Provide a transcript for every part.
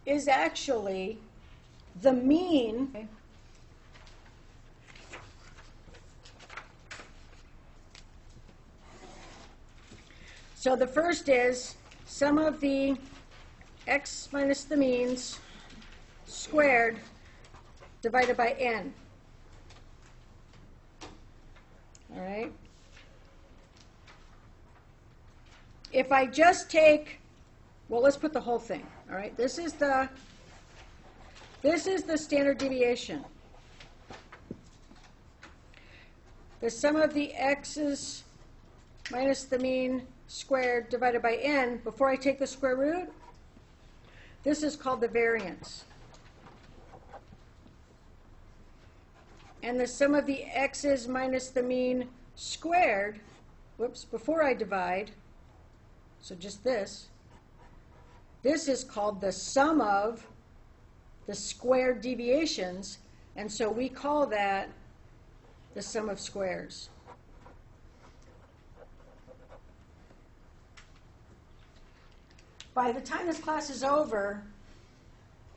is actually the mean. Okay. So the first is sum of the x minus the means squared divided by n. All right. If I just take, well, let's put the whole thing. All right. This is the standard deviation. The sum of the x's minus the mean squared divided by n, before I take the square root, this is called the variance. And the sum of the x's minus the mean squared, whoops, before I divide, so just this is called the sum of the squared deviations, and so we call that the sum of squares. By the time this class is over,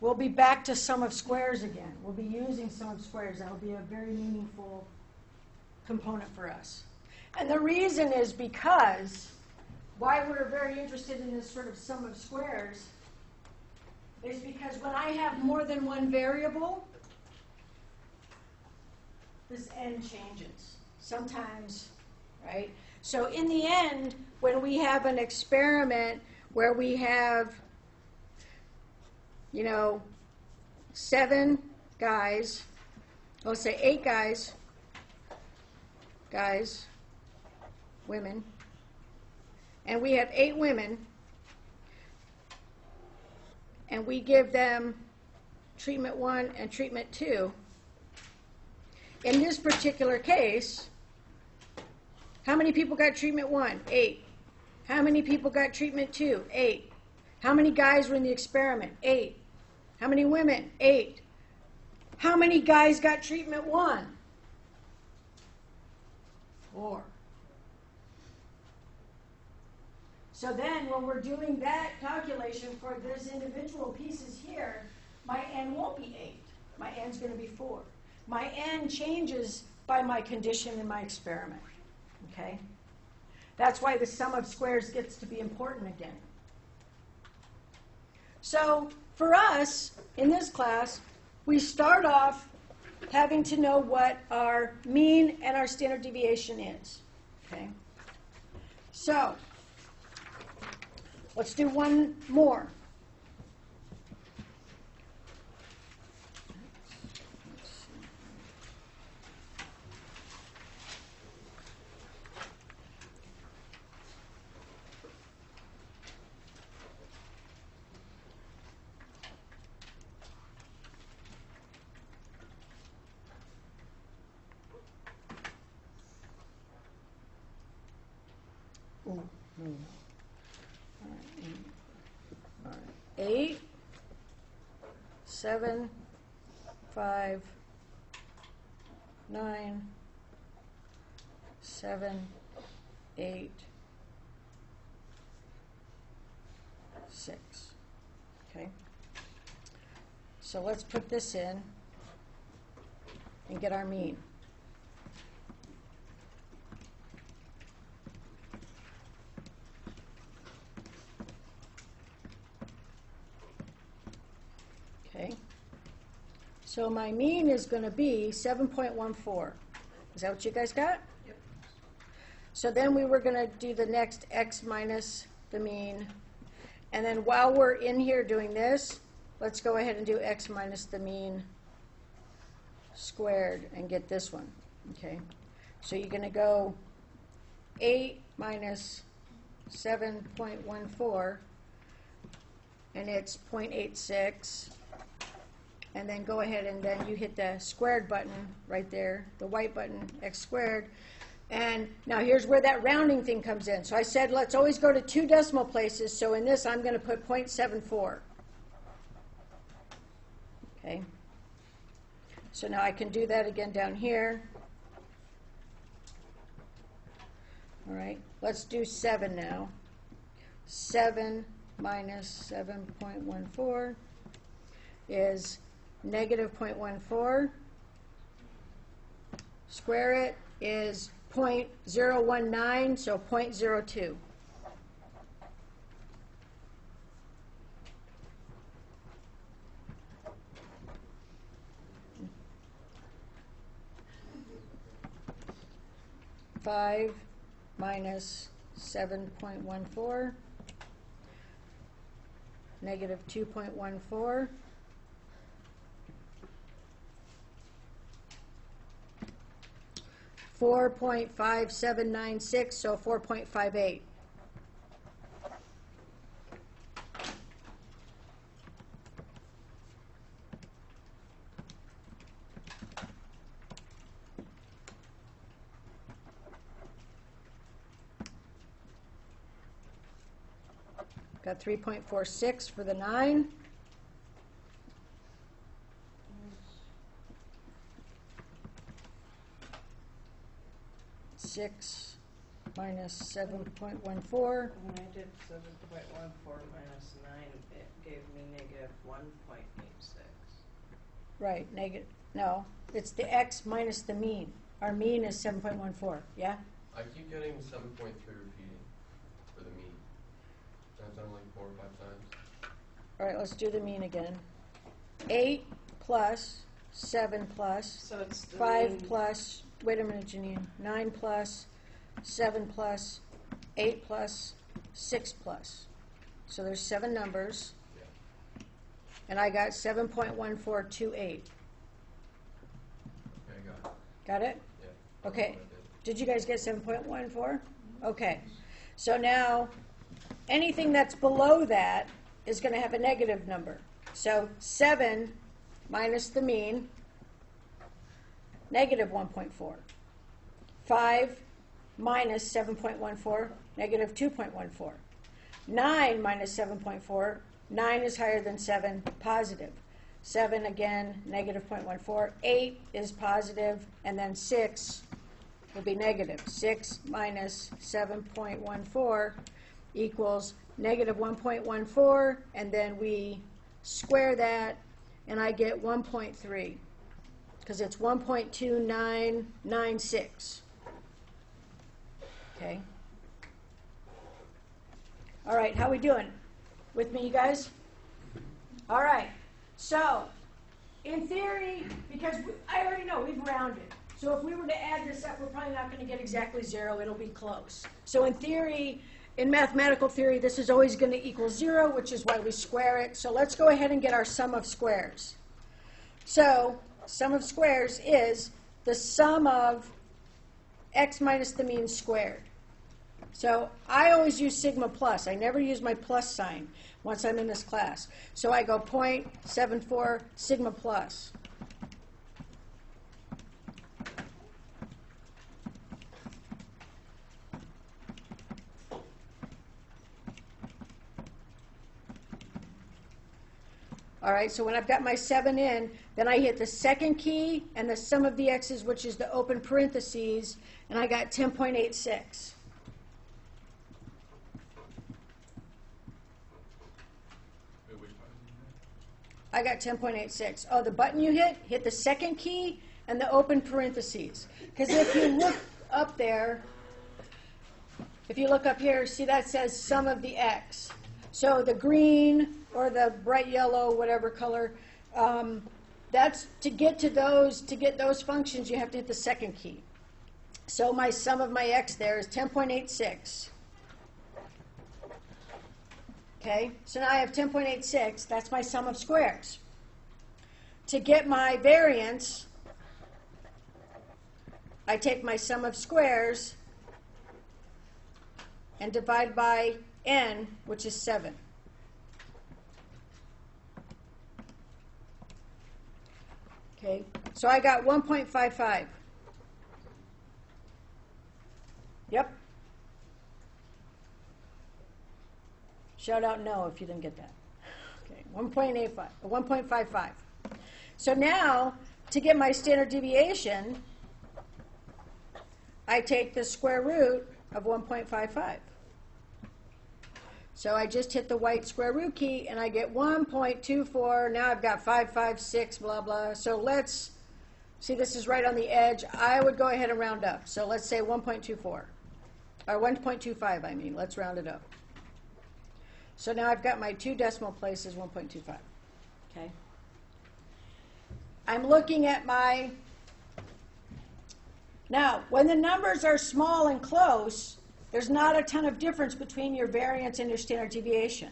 we'll be back to sum of squares again. We'll be using sum of squares. That will be a very meaningful component for us. And the reason is because why we're very interested in this sort of sum of squares is because when I have more than one variable, this n changes. Sometimes, right? So in the end, when we have an experiment where we have, 7 guys, let's say 8 guys, women, and we have 8 women, and we give them treatment 1 and treatment 2. In this particular case, how many people got treatment 1? 8. How many people got treatment 2? 8. How many guys were in the experiment? 8. How many women? 8. How many guys got treatment 1? 4. So then when we're doing that calculation for those individual pieces here, my n won't be 8. My n's going to be 4. My n changes by my condition in my experiment. Okay? That's why the sum of squares gets to be important again. So for us, in this class, we start off having to know what our mean and our standard deviation is. Okay? So let's do one more. All right. 8, 7, 5, 9, 7, 8, 6. Okay. So let's put this in and get our mean. Okay, so my mean is going to be 7.14. Is that what you guys got? Yep. So then we were going to do the next x minus the mean. And then while we're in here doing this, let's go ahead and do x minus the mean squared and get this one. Okay, so you're going to go 8 minus 7.14, and it's 0.86. And then go ahead and then you hit the squared button right there, the white button, x squared. And now here's where that rounding thing comes in. So I said let's always go to 2 decimal places. So in this I'm going to put 0.74. Okay. So now I can do that again down here. All right. Let's do 7 now. 7 minus 7.14. is negative 0.14. Square it is 0.019, so 0.02. Five minus 7.14, negative 2.14. 4.5796, so 4.58. Got 3.46 for the 9. Six minus 7.14. When I did 7.14 minus 9, it gave me negative 1.86. Right, negative. No, it's the x minus the mean. Our mean is 7.14. Yeah? I keep getting 7.3 repeating for the mean. I've done like 4 or 5 times. All right, let's do the mean again. 8 plus 7 plus So it's the 5 mean. plus, wait a minute, Janine, 9 plus 7 plus 8 plus 6 plus. So there's 7 numbers, Yeah. and I got 7.1428. Okay, got it. Got it? Yeah. Okay. That's what I Did you guys get 7.14? Okay. So now, anything that's below that is going to have a negative number. So 7 minus the mean, negative 1.4. 5 minus 7.14, negative 2.14. 9 minus 7.4, 9 is higher than 7, positive. 7 again, negative 0.14. 8 is positive, and then 6 will be negative. 6 minus 7.14 equals negative 1.14, and then we square that, and I get 1.3, because it's 1.2996. Okay. All right, how we doing? With me, you guys? All right. So, in theory, because I already know we've rounded. So if we were to add this up, we're probably not going to get exactly 0. It'll be close. So in theory, in mathematical theory, this is always going to equal 0, which is why we square it. So let's go ahead and get our sum of squares. So sum of squares is the sum of x minus the mean squared. So I always use sigma plus. I never use my plus sign once I'm in this class. So I go 0.74 sigma plus. All right, so when I've got my 7 in, then I hit the second key and the sum of the x's, which is the open parentheses, and I got 10.86. I got 10.86. Oh, the button you hit the second key and the open parentheses. Because if you look up there, if you look up here, see that says sum of the x. So the green or the bright yellow, whatever color, that's to get those functions, you have to hit the second key. So my sum of my x there is 10.86. Okay, so now I have 10.86. That's my sum of squares. To get my variance, I take my sum of squares and divide by n, which is 7. Okay, so I got 1.55. Yep. Shout out no if you didn't get that. Okay, 1.55. So now, to get my standard deviation, I take the square root of 1.55. So I just hit the white square root key and I get 1.24. Now I've got 556, blah, blah. So let's see, this is right on the edge. I would go ahead and round up. So let's say 1.24, or 1.25, I mean. Let's round it up. So now I've got my 2 decimal places, 1.25. Okay? I'm looking at my, now, when the numbers are small and close, there's not a ton of difference between your variance and your standard deviation.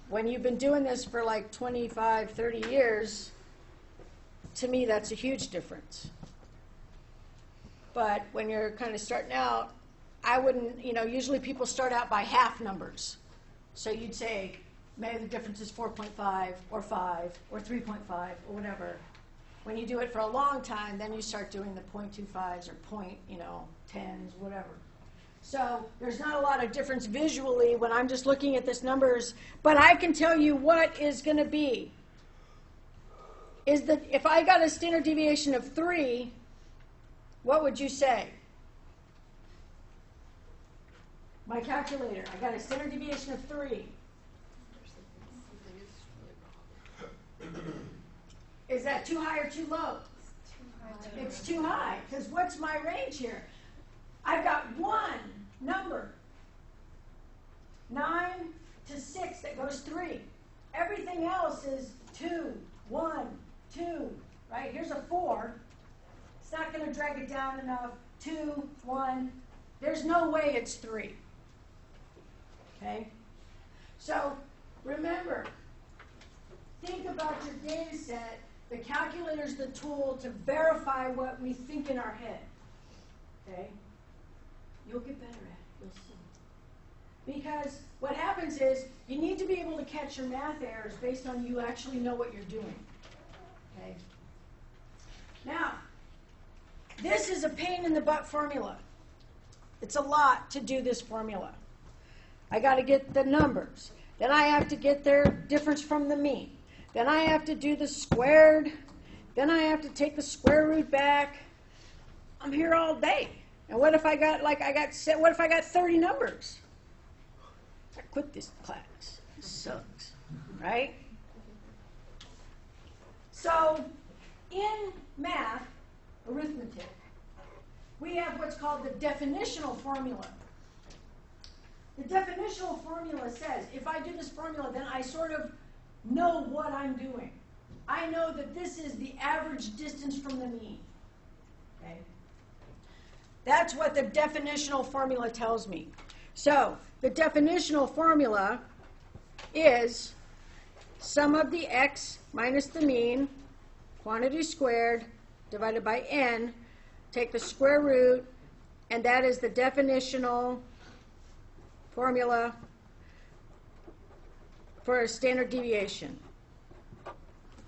When you've been doing this for like 25, 30 years, to me that's a huge difference. But when you're kind of starting out, I wouldn't, usually people start out by half numbers. So you'd say, maybe the difference is 4.5 or 5 or 3.5 or whatever. When you do it for a long time, then you start doing the 0.25s or 10s, whatever. So there's not a lot of difference visually when I'm just looking at this numbers, but I can tell you what is going to be. Is that if I got a standard deviation of 3, what would you say? My calculator, I got a standard deviation of 3. Is that too high or too low? It's too high, because what's my range here? I've got one number, 9 to 6, that goes 3. Everything else is 2, 1, 2, right? Here's a 4. It's not going to drag it down enough. 2, 1. There's no way it's 3. Okay? So remember, think about your data set. The calculator is the tool to verify what we think in our head. Okay? You'll get better at it. You'll see. Because what happens is you need to be able to catch your math errors based on you actually know what you're doing. Okay? Now, this is a pain in the butt formula. It's a lot to do this formula. I got to get the numbers. Then I have to get their difference from the mean. Then I have to do the squared. Then I have to take the square root back. I'm here all day. And what if I got what if I got 30 numbers? I quit this class. It sucks, right? So in math, arithmetic, we have what's called the definitional formula. The definitional formula says, if I do this formula, then I sort of know what I'm doing. I know that this is the average distance from the mean. Okay? That's what the definitional formula tells me. So the definitional formula is sum of the x minus the mean, quantity squared, divided by n, take the square root, and that is the definitional formula for a standard deviation.